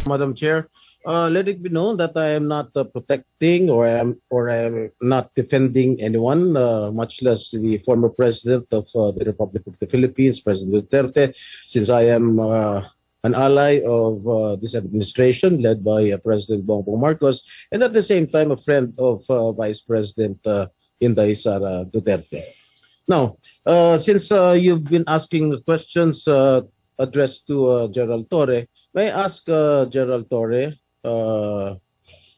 Madam Chair, let it be known that I am not protecting or I am not defending anyone, much less the former president of the Republic of the Philippines, President Duterte, since I am an ally of this administration led by President Bongbong Marcos, and at the same time a friend of Vice President Inday Sara Duterte. Now, since you've been asking the questions addressed to Gerald Torre, may I ask Gerald Torre,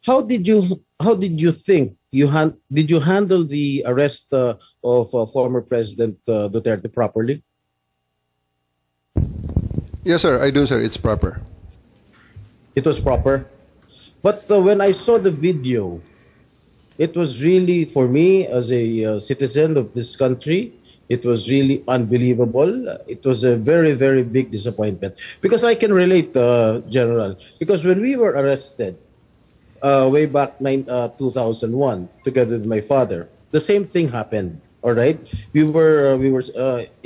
how did you think did you handle the arrest of former President Duterte properly? Yes, sir. I do, sir. It's proper. It was proper, but when I saw the video, it was really, for me as a citizen of this country, it was really unbelievable. It was a very, very big disappointment. Because I can relate, General. Because when we were arrested way back 2001, together with my father, the same thing happened. All right, we were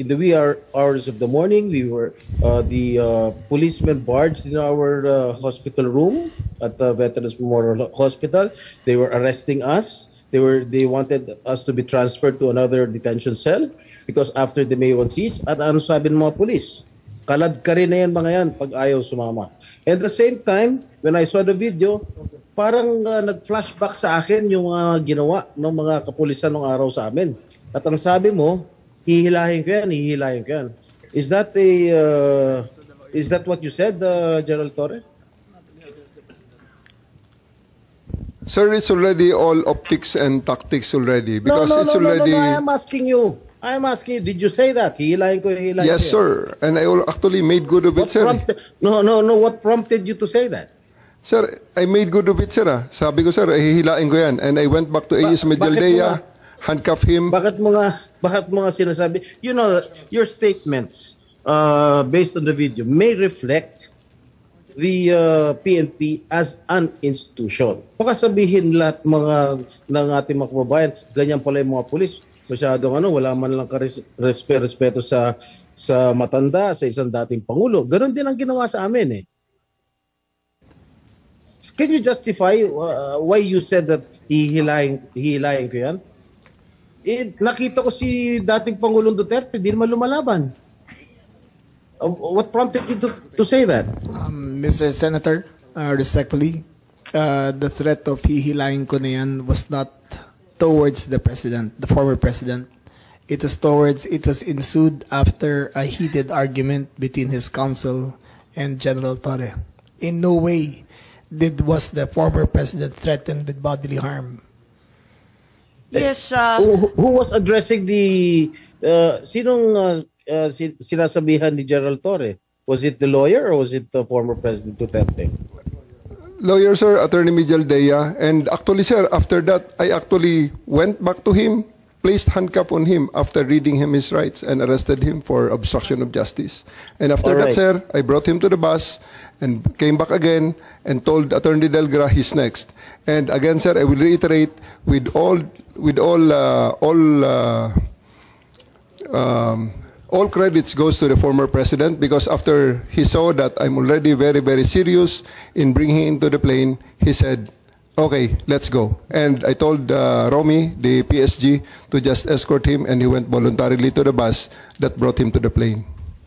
in the wee hours of the morning. We were the policemen barged in our hospital room at the Veterans Memorial Hospital. They were arresting us. They wanted us to be transferred to another detention cell because after the May 1 siege, at ano sabi ng mga police? Kalad ka rin na yan mga yan pag ayaw sumama. At the same time, when I saw the video, parang nag-flashback sa akin yung mga ginawa ng mga kapulisan ng araw sa amin. At ang sabi mo, hihilahin ko yan, hihilahin ko yan. Is that what you said, Gerald Torre? Sir, it's already all optics and tactics already because it's already. No, I am asking you. Did you say that? Hihilahin ko, hihilahin ko. Yes, sir. And I actually made good of it, sir. No. What prompted you to say that? Sir, I made good of it, sir. Sabi ko, sir, hihilahin ko yan. And I went back to AS Medialdea, handcuff him. Bakit mo nga sinasabi? You know, your statements based on the video may reflect the PNP as an institution. Baka sabihin lahat ng ating mga kababayan, ganyan pala yung mga pulis. Masyadong wala man lang respeto sa matanda, sa isang dating pangulo. Ganon din ang ginawa sa amin eh. Can you justify why you said that hihilahin ko yan? Nakita ko si dating Pangulong Duterte, di naman lumalaban. What prompted you to say that? Mr. Senator, respectfully, the threat of hihilahin ko na yan was not towards the president, the former president. It was ensued after a heated argument between his counsel and General Torre. In no way was the former president threatened with bodily harm. Yes. Who was addressing the sinong sinasabihan ni General Torre? Was it the lawyer or was it the former President Duterte? Lawyer, sir, Attorney Medialdea. And actually, sir, after that, I actually went back to him, placed handcuff on him after reading him his rights and arrested him for obstruction of justice. And after that, sir, I brought him to the bus and came back again and told Attorney Delgra he's next. And again, sir, I will reiterate all credits goes to the former president because after he saw that I'm already very, very serious in bringing him into the plane, he said, okay, let's go. And I told Romy, the PSG, to just escort him, and he went voluntarily to the bus that brought him to the plane.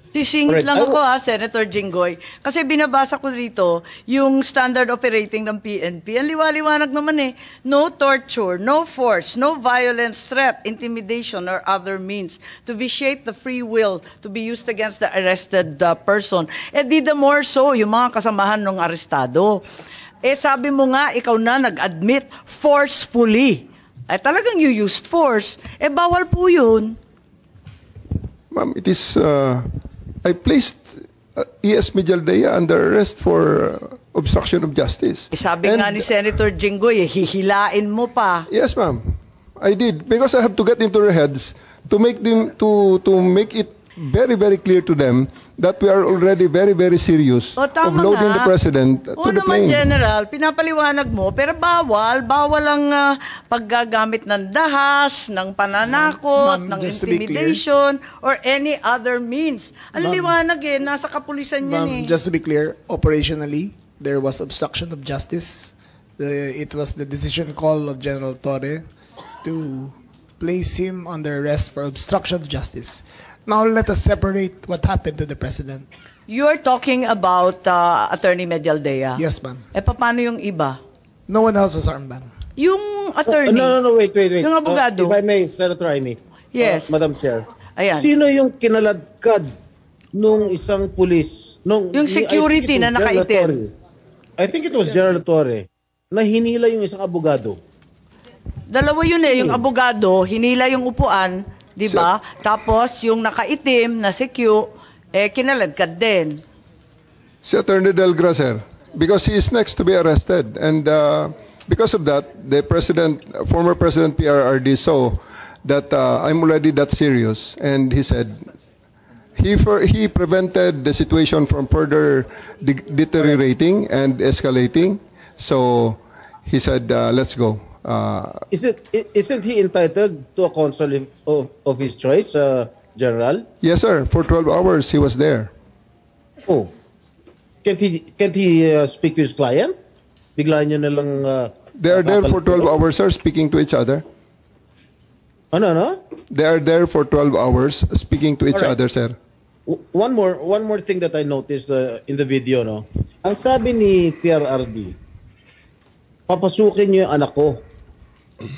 Sisingit lang ako Senator Jinggoy. Kasi binabasa ko dito yung standard operating ng PNP. Ang liwaliwanag naman eh. No torture, no force, no violence, threat, intimidation, or other means to vitiate the free will to be used against the arrested person. Di the more so, yung mga kasamahan ng arestado. Sabi mo nga, ikaw na nag-admit forcefully. Talagang you used force. Bawal po yun. Ma'am, it is... I placed ES Medialdea under arrest for obstruction of justice. Sabi nga ni Senator Jinggoy, hihilain mo pa. Yes, ma'am. I did because I have to get into their heads to make them to make it very, very clear to them that we are already very, very serious of loading the president to the plane. General, pinapaliwanag mo, pero bawal ang paggagamit ng dahas, ng pananakot, ng intimidation, or any other means. Ang liwanag nasa kapulisan yan Just to be clear, operationally, there was obstruction of justice. It was the decision call of General Torre to place him under arrest for obstruction of justice. Now let us separate what happened to the president. You are talking about Attorney Medialdea. Yes, ma'am. Paano yung iba? No one else was armed, ma'am. Yung attorney. No, wait. Yung abogado. If I may, Senator Amy. Yes. Madam Chair. Ayan. Sino yung kinaladkad nung isang pulis? Yung security na nakaitim. I think it was General Torre na hinila yung isang abogado. Dalawa yun yung abogado, hinila yung upuan, di ba? Tapos yung nakaitim na si Q, kinaladkad din. Si Attorney Delgra, sir, because he is next to be arrested. And because of that, the former President PRRD saw that I'm already that serious. And he said, he prevented the situation from further deteriorating and escalating. So he said, let's go. Isn't he entitled to a counsel of his choice, General? Yes, sir. For 12 hours, he was there. Oh. Can't he speak to his client? Bigla niyo na lang... They are there for 12 hours, sir, speaking to each other. Ano? They are there for 12 hours speaking to each Alright. other, sir. One more thing that I noticed in the video, no? Ang sabi ni PRRD, papasukin niyo yung anak ko.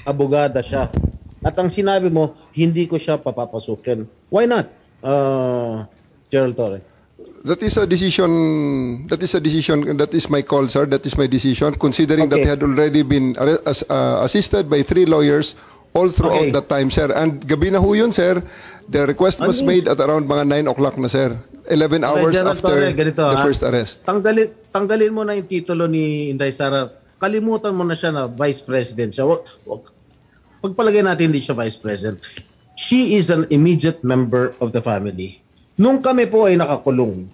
Abogada siya. At ang sinabi mo, hindi ko siya papapasukin. Why not, Gerald Torre? That is a decision. That is my call, sir. That is my decision. Considering that Okay. he had already been assisted by 3 lawyers all throughout Okay. that time, sir. And gabi na ho yun, sir. The request was made at around mga 9 o'clock na, sir. 11 hours General after Torre, ganito, the first arrest. Tanggalin mo na yung titulo ni Inday Sara. Kalimutan mo na siya na Vice President siya. Pagpalagay natin hindi siya Vice President. She is an immediate member of the family. Nung kami po ay nakakulong,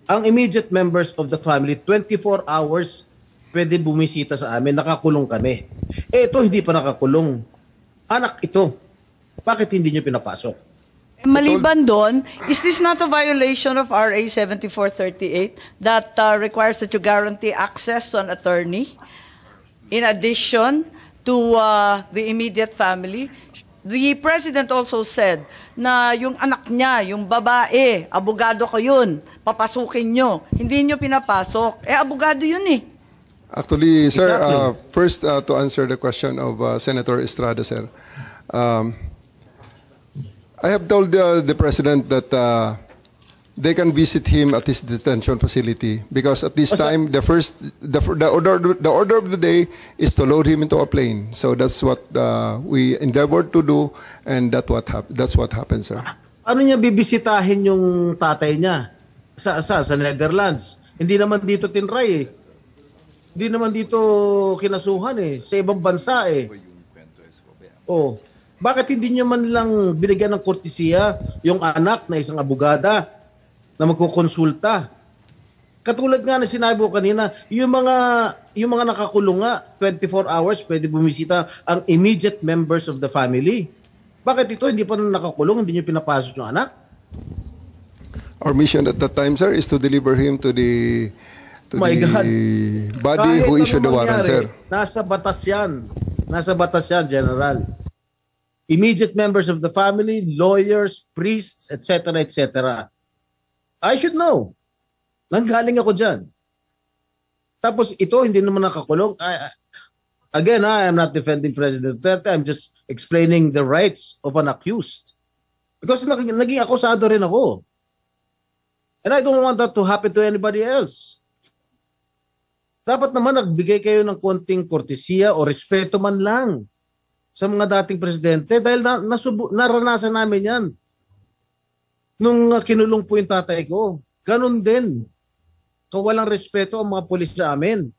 ang immediate members of the family, 24 hours pwede bumisita sa amin, nakakulong kami. Ito hindi pa nakakulong. Anak ito. Bakit hindi niyo pinapasok? Maliban doon, is this not a violation of RA 7438 that requires that you guarantee access to an attorney in addition to the immediate family? The President also said na yung anak niya, yung babae, abogado ko yun, papasukin nyo. Hindi nyo pinapasok. Abogado yun eh. Actually, sir, Exactly. first to answer the question of Senator Estrada, sir. I have told the President that they can visit him at his detention facility because at this time the order of the day is to load him into a plane. So that's what we endeavored to do, and that's what happened, sir. Ano niya bibisitahin yung tatay niya sa Netherlands? Hindi naman dito tinray eh. Hindi naman dito kinasuhan eh. Sa ibang bansa eh. Oh, bakit hindi niyo man lang binigyan ng kortesiya yung anak na isang abogada na magkukonsulta? Katulad nga na sinabi ko kanina, yung mga nakakulong nga, 24 hours pwede bumisita ang immediate members of the family. Bakit ito hindi pa nakakulong, hindi niyo pinapasok yung anak? Our mission at that time, sir, is to deliver him to the My God. body Kahit who issued the anong warrant, mangyari, sir. Nasa batas yan. Nasa batas yan, General. Immediate members of the family, lawyers, priests, etc., etc. I should know. Nanggaling ako dyan. Tapos ito, hindi naman nakakulong. Again, I am not defending President Duterte. I'm just explaining the rights of an accused. Because naging akusado rin ako. And I don't want that to happen to anybody else. Dapat naman nagbigay kayo ng konting kortesiya o respeto man lang sa mga dating presidente dahil naranasan namin yan. Nung kinulong po yung tatay ko, ganun din. Kawalang respeto ang mga pulis sa amin.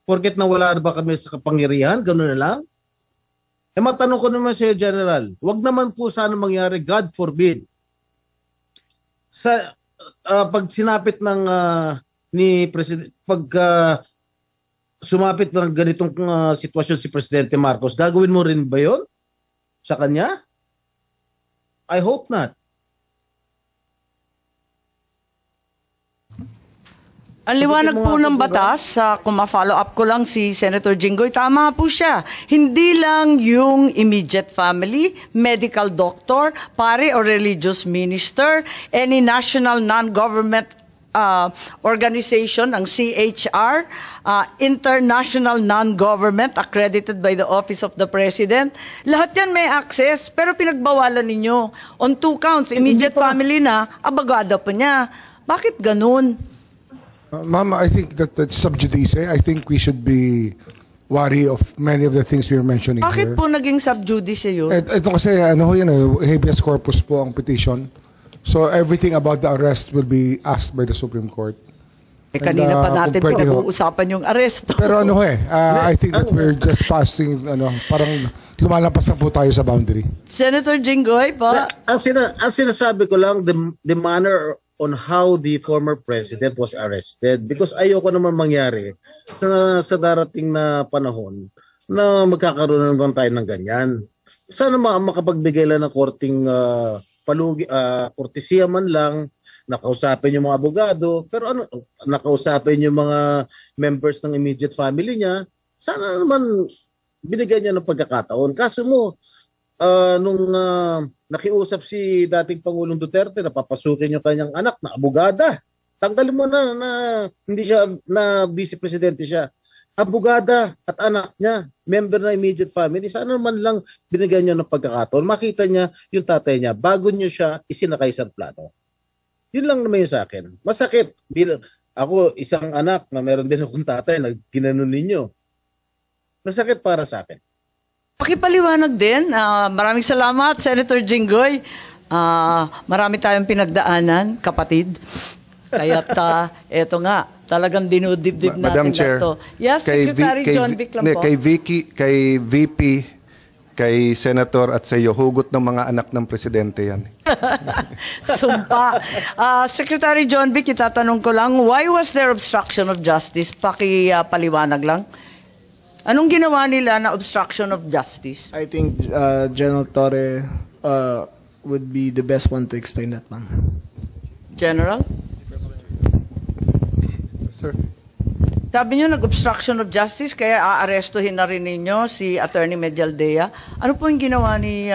Porket nawala na ba kami sa kapangyarihan, ganun na lang. Matanong ko naman sa iyo, General, wag naman po sana mangyari, God forbid, sa pag sinapit ng ni President, pag sumapit ng ganitong sitwasyon si Presidente Marcos, gagawin mo rin ba yon sa kanya? I hope not. Ang liwanag po ng batas, kung ma-follow up ko lang si Senator Jinggoy, tama po siya. Hindi lang yung immediate family, medical doctor, pare or religious minister, any national non-government organization, ang CHR, international non-government accredited by the Office of the President. Lahat yan may access, pero pinagbawalan ninyo. On 2 counts, immediate family na, abogado pa niya. Bakit ganun? Ma'am, I think that's sub judice. I think we should be wary of many of the things we are mentioning Bakit here. po naging sub judice yun? Ito kasi, habeas corpus po ang petition. So everything about the arrest will be asked by the Supreme Court. Kanina pa natin kung pwede ho. pinag-uusapan yung aresto. Pero I think that we're just passing, parang lumalampas na po tayo sa boundary. Senator Jinggoy, pa? Ang sinasabi ko lang, the manner on how the former president was arrested, because ayoko naman mangyari sa darating na panahon na magkakaroon naman tayo ng ganyan. Sana makapagbigay lang ng korting kortesiya man lang, nakausapin yung mga abogado, pero nakausapin yung mga members ng immediate family niya, sana naman binigyan niya ng pagkakataon. Kaso mo, nung nakiusap si dating Pangulong Duterte na papasukin yung kanyang anak na abogada, tanggalin mo na hindi siya, na vice presidente siya. Abogada at anak niya, member na immediate family, sana naman lang binigyan niya ng pagkakataon. Makita niya yung tatay niya bago niyo siya isinakay sa plano. Yun lang naman yung sa akin. Masakit. Ako, isang anak na meron din akong tatay na ginanon ninyo. Masakit para sa akin. Pakipaliwanag din. Maraming salamat, Senator Jinggoy. Marami tayong pinagdaanan, kapatid. Kaya't eto nga, talagang dinudibdib natin Madam Chair, to. Yes, Secretary John Vic lang po. Kay VP, kay Senator at sa iyo, hugot ng mga anak ng presidente yan. Sumpa. Secretary John Vic, itatanong ko lang, why was there obstruction of justice? Pakipaliwanag lang. Anong ginawa nila na obstruction of justice? I think General Torre would be the best one to explain that, ma'am. General? Sir. Sabi niyo nag-obstruction of justice, kaya aarestuhin na rin ninyo si Attorney Medialdea. Ano po yung ginawa ni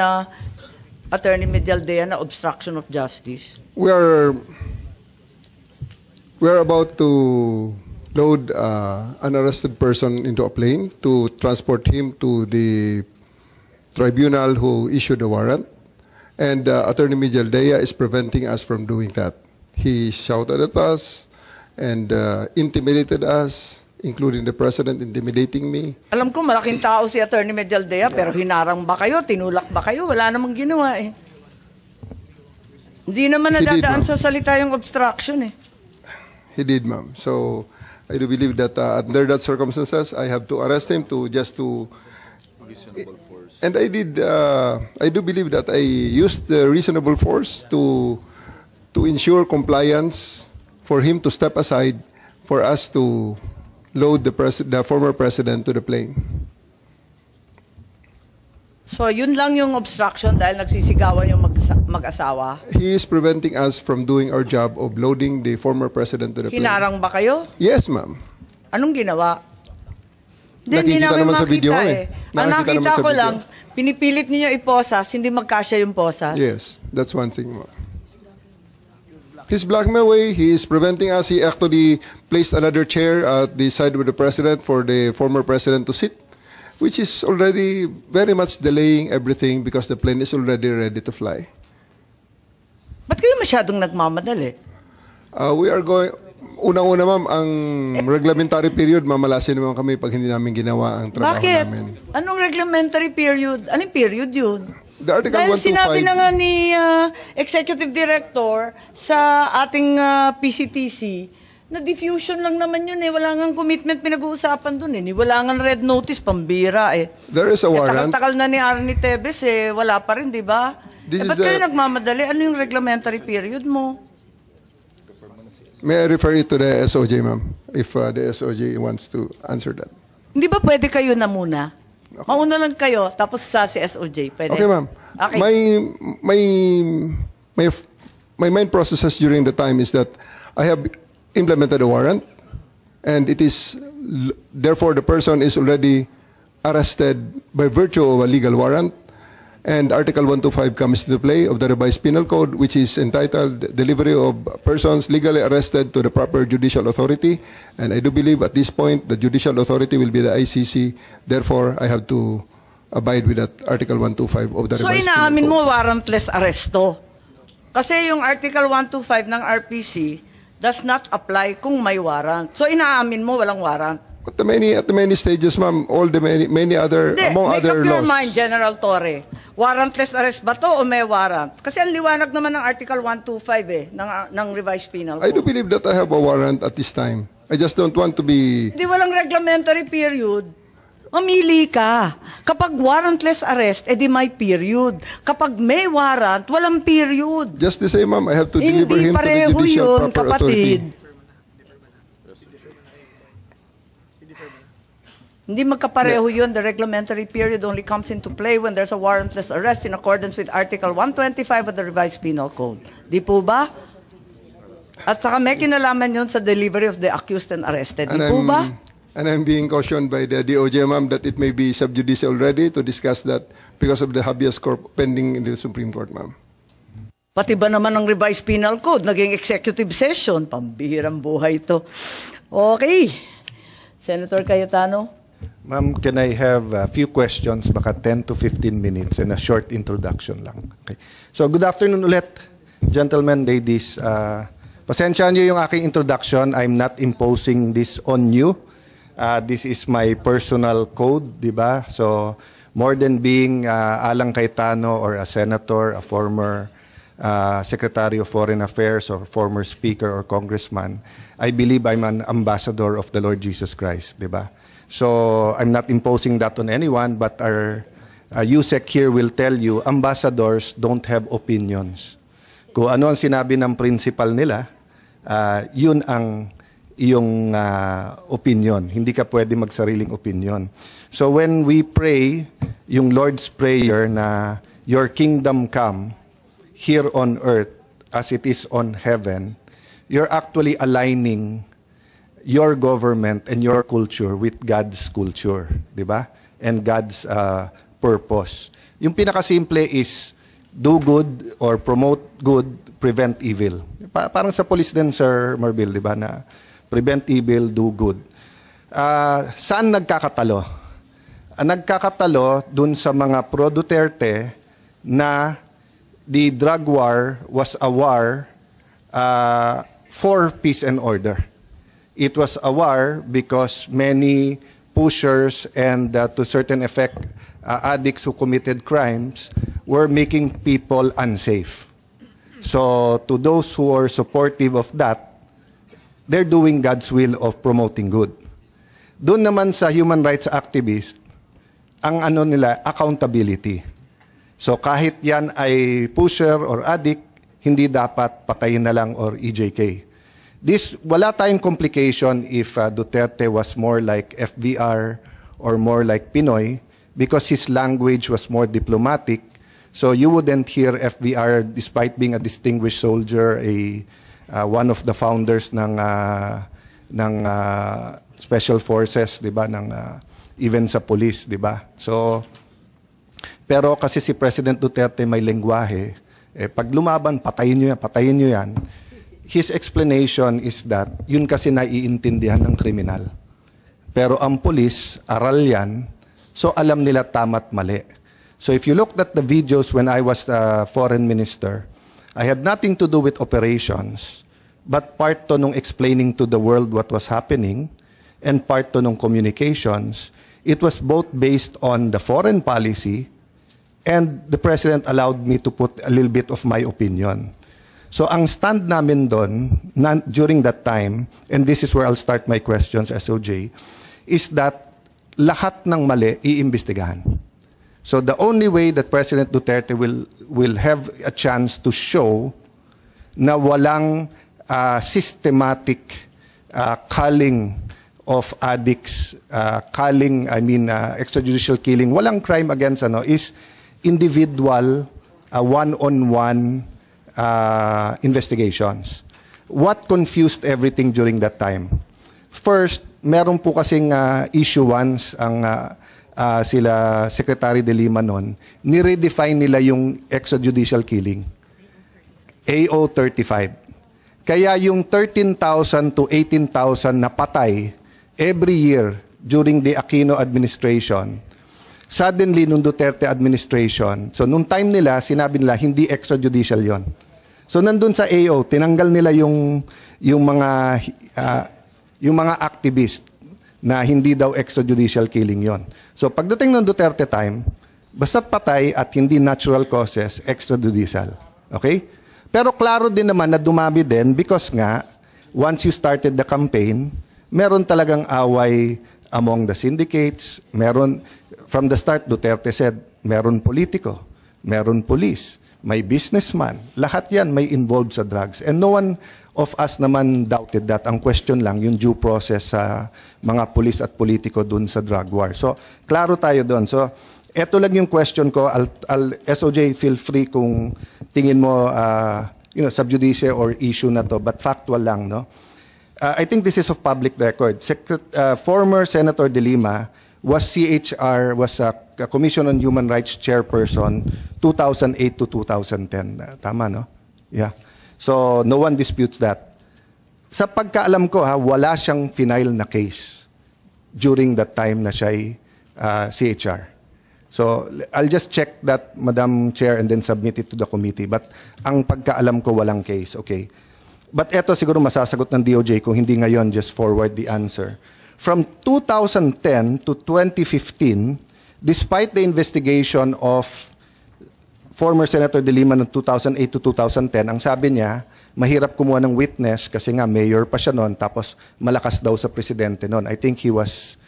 Attorney Medialdea na obstruction of justice? We are about to load an arrested person into a plane to transport him to the tribunal who issued the warrant. And Attorney Medialdea is preventing us from doing that. He shouted at us and intimidated us, including the president intimidating me. Alam ko malaking tao si Attorney Medialdea, pero hinarang ba kayo? Tinulak ba kayo? Wala namang ginawa eh. Hindi naman nadadaan sa salita yung obstruction eh. He did, ma'am. So I do believe that under that circumstances, I have to arrest him and I did. I do believe that I used the reasonable force to ensure compliance, for him to step aside, for us to load the former president to the plane. So yun lang yung obstruction dahil nagsisigawan yung mag-asawa? He is preventing us from doing our job of loading the former president to the plane. Hinarang ba kayo? Yes, ma'am. Anong ginawa? Hindi Nakikita namin naman sa video makita eh. Ang Nakikita nakita naman sa ko video. lang, pinipilit niyo iposas, hindi magkasya yung posas. Yes, that's one thing, ma'am. His blackmail way, he is preventing us. He actually placed another chair at the side of the president for the former president to sit, which is already very much delaying everything because the plane is already ready to fly. Ba't kayo masyadong nagmamadali? We are going, unang-una ma'am, ang reglementary period, mamalasin naman kami pag hindi namin ginawa ang trabaho Bakit? namin. Anong reglementary period? Anong period yun? The Article Dahil 125, sinabi na nga ni Executive Director sa ating PCTC, na diffusion lang naman yun eh. Wala nga commitment pinag-uusapan dun eh. Wala nga red notice, pambira eh. there is a warrant. Takal-takal na ni Arnie Tevez eh. Wala pa rin, di ba? Ba't kayo nagmamadali? Ano yung reglementary period mo? May I refer it to the SOJ, ma'am, if the SOJ wants to answer that. Hindi ba pwede kayo na muna? Mauna lang kayo, tapos sa si SOJ. Pwede? Okay, ma'am. Okay. My main processes during the time is that I have implemented a warrant and it is therefore the person is already arrested by virtue of a legal warrant, and Article 125 comes into play of the revised penal code, which is entitled delivery of persons legally arrested to the proper judicial authority, and I do believe at this point the judicial authority will be the ICC. Therefore, I have to abide with that Article 125 of the So revised penal inaamin code. mo warrantless arresto. Kasi yung Article 125 ng RPC does not apply kung may warrant. So inaamin mo walang warrant. At the many stages, ma'am, all the many other, Hindi, among make other up your laws. mind, General Torre. Warrantless arrest ba to o may warrant? Kasi ang liwanag naman ng Article 125 ng revised penal I do code. believe that I have a warrant at this time. I just don't want to be... Hindi walang reglementary period. Mamili ka. Kapag warrantless arrest, edi may period. Kapag may warrant, walang period. Just the same, ma'am, I have to deliver Hindi him to the pareho judicial yun, proper kapatid. authority. Hindi magkapareho yun. The reglementary period only comes into play when there's a warrantless arrest in accordance with Article 125 of the revised penal code. Di po ba? At saka may kinalaman yun sa delivery of the accused and arrested. Di po ba? And I'm being cautioned by the DOJ, ma'am, that it may be sub judice already to discuss that because of the habeas corpus pending in the Supreme Court, ma'am. Pati ba naman ng revised penal code, naging executive session, pambihirang buhay ito. Okay. Senator Cayetano? Ma'am, can I have a few questions, baka 10 to 15 minutes and a short introduction lang. Okay. So, good afternoon ulit, gentlemen, ladies. Pasensya niyo yung aking introduction. I'm not imposing this on you. This is my personal code, di ba? So, more than being Alang Cayetano or a senator, a former Secretary of Foreign Affairs or former Speaker or Congressman, I believe I'm an ambassador of the Lord Jesus Christ, di ba? So, I'm not imposing that on anyone, but our USEC here will tell you, ambassadors don't have opinions. Kung ano ang sinabi ng principal nila, yun ang iyong opinion. Hindi ka pwede magsariling opinion. So when we pray, yung Lord's Prayer na, your kingdom come here on earth as it is on heaven, you're actually aligning your government and your culture with God's culture, di ba? And God's purpose. Yung pinakasimple is do good or promote good, prevent evil. Parang sa police din, Sir Marbil, di ba, na prevent evil, do good. Saan nagkakatalo? Nagkakatalo dun sa mga pro-Duterte na the drug war was a war for peace and order. It was a war because many pushers and to certain effect addicts who committed crimes were making people unsafe. So to those who are supportive of that, they're doing God's will of promoting good. Doon naman sa human rights activist, ang ano nila, accountability. So kahit yan ay pusher or addict, hindi dapat patayin na lang or EJK. Wala tayong complication if Duterte was more like FVR or more like Pinoy because his language was more diplomatic. So you wouldn't hear FVR despite being a distinguished soldier, one of the founders ng special forces, 'di ba, ng even sa police, 'di ba? So pero kasi si President Duterte may lengguwahe, pag lumaban patayin niyo yan. His explanation is that yun kasi naiintindihan ng kriminal. Pero ang police, aral yan, so alam nila tama't mali. So if you looked at the videos when I was foreign minister, I had nothing to do with operations, but part to nung explaining to the world what was happening, and part to nung communications. It was both based on the foreign policy, and the President allowed me to put a little bit of my opinion. So ang stand namin doon during that time, and this is where I'll start my questions, SOJ, is that lahat ng mali iimbestigahan. So the only way that President Duterte will have a chance to show na walang systematic culling of addicts, extrajudicial killing, walang crime against is individual, one-on-one investigations. What confused everything during that time? First, meron po kasing issue once ang sila Secretary de Lima noon, ni-redefine nila yung extrajudicial killing. AO 35. Kaya yung 13,000 to 18,000 na patay every year during the Aquino administration, suddenly nung Duterte administration, so nung time nila, sinabi nila hindi extrajudicial yon. So nandun sa AO, tinanggal nila yung mga activist na hindi daw extrajudicial killing yon. So pagdating ng Duterte time, basta't patay at hindi natural causes, extrajudicial. Okay? Pero klaro din naman na dumami din because nga, once you started the campaign, meron talagang away among the syndicates, meron, from the start, Duterte said, meron politiko, meron police, may businessman, lahat yan may involved sa drugs. And no one of us naman doubted that. Ang question lang, yung due process sa mga pulis at politiko dun sa drug war. So, klaro tayo dun. So, eto lang yung question ko. SOJ, feel free kung tingin mo, subjudice or issue na to, but factual lang, no? I think this is of public record. Former Senator De Lima was a Commission on Human Rights chairperson 2008 to 2010. Tama, no? Yeah. So, no one disputes that. Sa pagkaalam ko, wala siyang final na case during that time na siya'y CHR. So, I'll just check that, Madam Chair, and then submit it to the committee. But ang pagkaalam ko, walang case. Okay. But eto siguro masasagot ng DOJ kung hindi ngayon, just forward the answer. From 2010 to 2015, despite the investigation of former Senator De Lima noong 2008 to 2010, ang sabi niya, mahirap kumuha ng witness kasi nga mayor pa siya noon, tapos malakas daw sa presidente noon. I think he was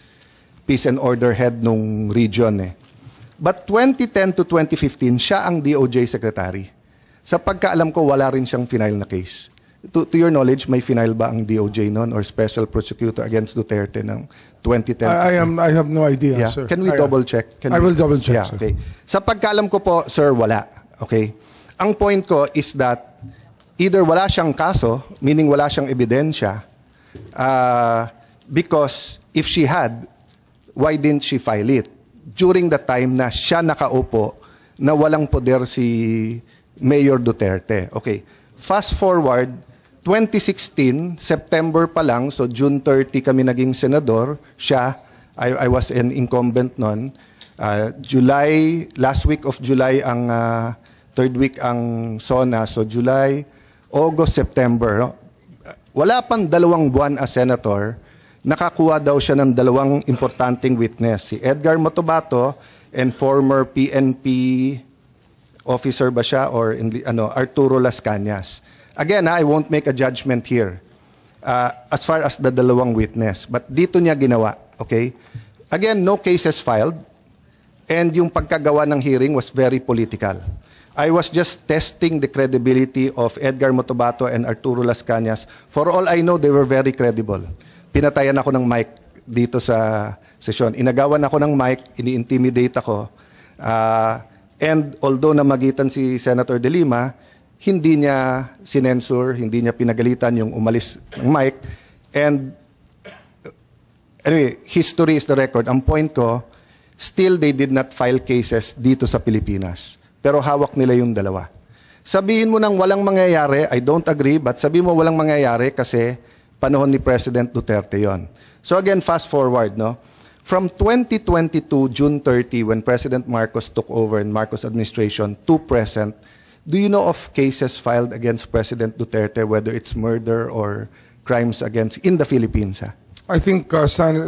peace and order head nung region eh. But 2010 to 2015, siya ang DOJ secretary. Sa pagkaalam ko, wala rin siyang final na case. To your knowledge, may final ba ang DOJ noon or special prosecutor against Duterte ng 2010? I have no idea, yeah. sir. Can we double check? I will double check, yeah, sir. Okay. Sa pagkaalam ko po, sir, wala. Okay. Ang point ko is that either wala siyang kaso, meaning wala siyang ebidensya, because if she had, why didn't she file it? During the time na siya nakaupo na walang poder si Mayor Duterte. Okay. Fast forward, 2016, September pa lang, so June 30 kami naging senador, siya, I was an incumbent noon. July, last week of July ang third week ang SONA, so July, August, September. No? Wala pang 2 buwan as senator, nakakuha daw siya ng 2 importanteng witness, si Edgar Motobato and former PNP officer ba siya or Arturo Las Cañas. Again, I won't make a judgment here as far as the 2 witness. But dito niya ginawa, okay? Again, no cases filed. And yung pagkagawa ng hearing was very political. I was just testing the credibility of Edgar Motobato and Arturo Las Cañas. For all I know, they were very credible. Pinatayan ako ng mic dito sa session. Inagawan ako ng mic, ini-intimidate ako. And although namagitan si Senator De Lima, hindi niya sinensure, hindi niya pinagalitan yung umalis ng mic. And anyway, history is the record. Ang point ko, still they did not file cases dito sa Pilipinas. Pero hawak nila yung 2. Sabihin mo nang walang mangyayari, I don't agree, but sabihin mo walang mangyayari kasi panahon ni President Duterte yon. So again, fast forward, no? From 2022, June 30, when President Marcos took over in Marcos administration, to present, do you know of cases filed against President Duterte, whether it's murder or crimes against in the Philippines? I think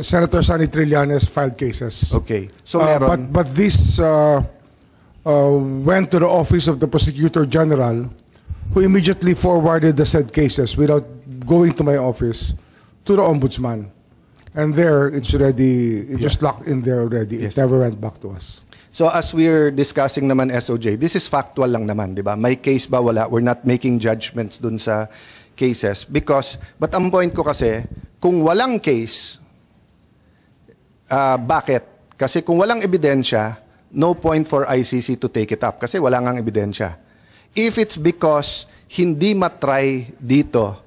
Senator Sonny Trillanes filed cases. Okay. So meron. But this went to the office of the Prosecutor General, who immediately forwarded the said cases without going to my office to the Ombudsman. And there, it's already, it was locked in there already. It never went back to us. So as we're discussing naman SOJ, this is factual lang naman, di ba? May case ba, wala? We're not making judgments dun sa cases. Because, but ang point ko kasi, kung walang case, bakit? Kasi kung walang ebidensya, no point for ICC to take it up. Kasi wala ngang ebidensya. If it's because hindi matry dito,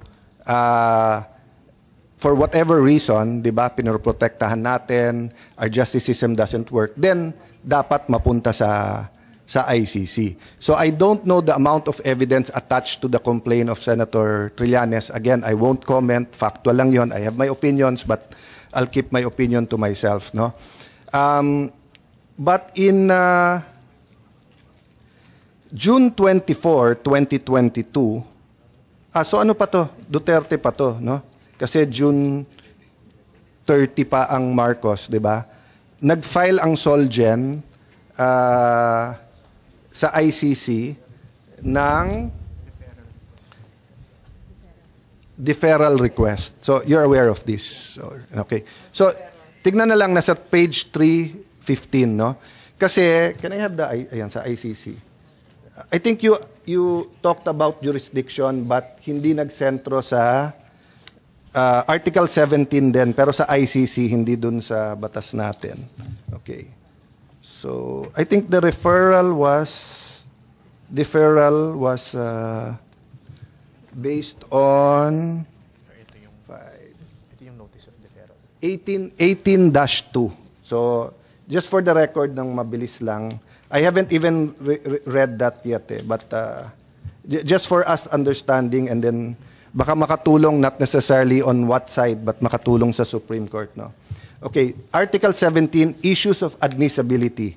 for whatever reason, di ba, pinoprotektahan natin, our justice system doesn't work, then dapat mapunta sa ICC. So I don't know the amount of evidence attached to the complaint of Senator Trillanes. Again, I won't comment. Factual lang yon. I have my opinions, but I'll keep my opinion to myself. No? But in June 24, 2022, so ano pa to? Duterte pa to, no? Kasi June 30 pa ang Marcos, di ba? Nag-file ang Solgen sa ICC ng deferral request. So, you're aware of this. Okay. So, tignan na lang, nasa page 315, no? Kasi, can I have the, ayan, sa ICC. I think you talked about jurisdiction, but hindi nagsentro sa Article 17 din, pero sa ICC, hindi dun sa batas natin. Okay. So, I think the deferral was based on 18-2. So, just for the record ng mabilis lang, I haven't even read that yet, but just for us understanding, and then baka makatulong not necessarily on what side, but makatulong sa Supreme Court, no? Okay, Article 17, issues of admissibility.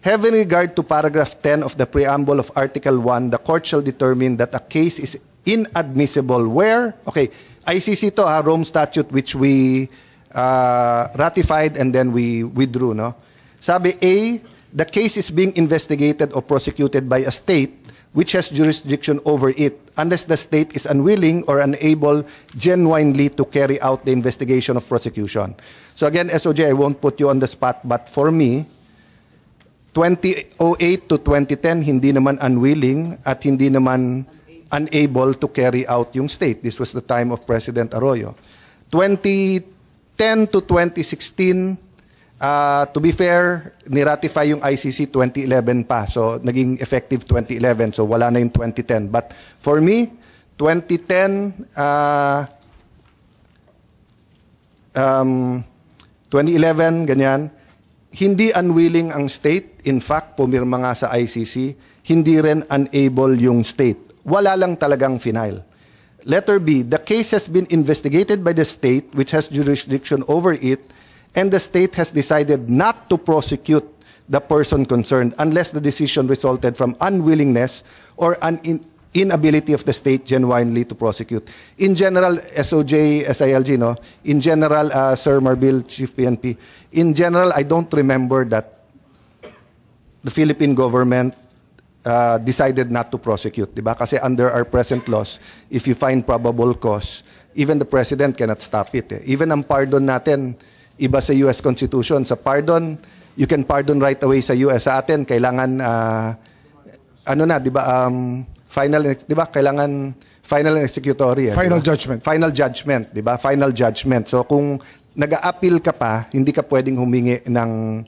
Having regard to paragraph 10 of the preamble of Article 1, the court shall determine that a case is inadmissible where, okay, ICC to, Rome Statute, which we ratified and then we withdrew, no? Sabi A, the case is being investigated or prosecuted by a state which has jurisdiction over it, unless the state is unwilling or unable genuinely to carry out the investigation of prosecution. So again, SOJ, I won't put you on the spot, but for me, 2008 to 2010, hindi naman unwilling at hindi naman unable to carry out yung state. This was the time of President Arroyo. 2010 to 2016, to be fair, niratify yung ICC 2011 pa. So, naging effective 2011. So, wala na yung 2010. But for me, 2010, 2011, ganyan, hindi unwilling ang state. In fact, pumirma nga sa ICC, hindi rin unable yung state. Wala lang talagang final. Letter B, the case has been investigated by the state which has jurisdiction over it, and the state has decided not to prosecute the person concerned unless the decision resulted from unwillingness or an inability of the state genuinely to prosecute. In general, SOJ, SILG, no? In general, Sir Marbil, Chief PNP, in general, I don't remember that the Philippine government decided not to prosecute, diba? Kasi under our present laws, if you find probable cause, even the President cannot stop it. Even ang pardon natin, iba sa US Constitution. Sa pardon, you can pardon right away sa US. Sa atin, kailangan, ano na, di ba, final, di ba, kailangan final and executory. Final diba? judgment. Final judgment, di ba? Final judgment. So, kung nag-a-appeal ka pa, hindi ka pwedeng humingi ng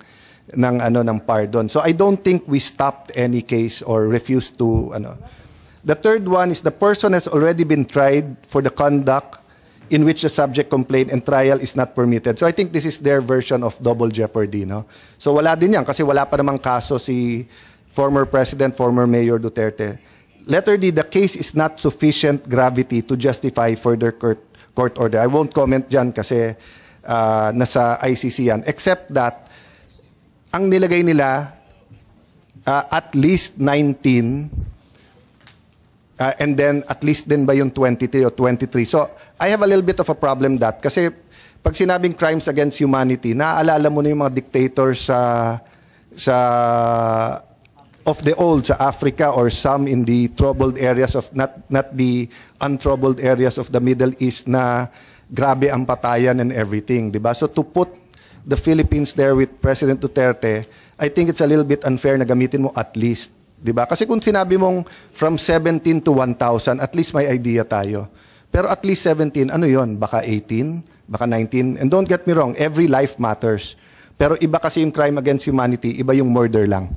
pardon. So, I don't think we stopped any case or refused to, ano. The third one is the person has already been tried for the conduct in which the subject complaint and trial is not permitted. So I think this is their version of double jeopardy, no? So wala din yan kasi wala pa namang kaso si former President, former Mayor Duterte. Letter D, the case is not sufficient gravity to justify further court order. I won't comment dyan kasi nasa ICC yan. Except that, ang nilagay nila, at least 19, and then at least din ba yung 23 or 23. So, I have a little bit of a problem that kasi pag sinabing crimes against humanity, naaalala mo na yung mga dictators of the old sa Africa or some in the troubled areas of not the untroubled areas of the Middle East na grabe ang patayan and everything, di ba? So to put the Philippines there with President Duterte, I think it's a little bit unfair na gamitin mo at least. Diba? Kasi kung sinabi mong from 17 to 1,000, at least may idea tayo. Pero at least 17, ano yon? Baka 18, baka 19. And don't get me wrong, every life matters. Pero iba kasi yung crime against humanity, iba yung murder lang.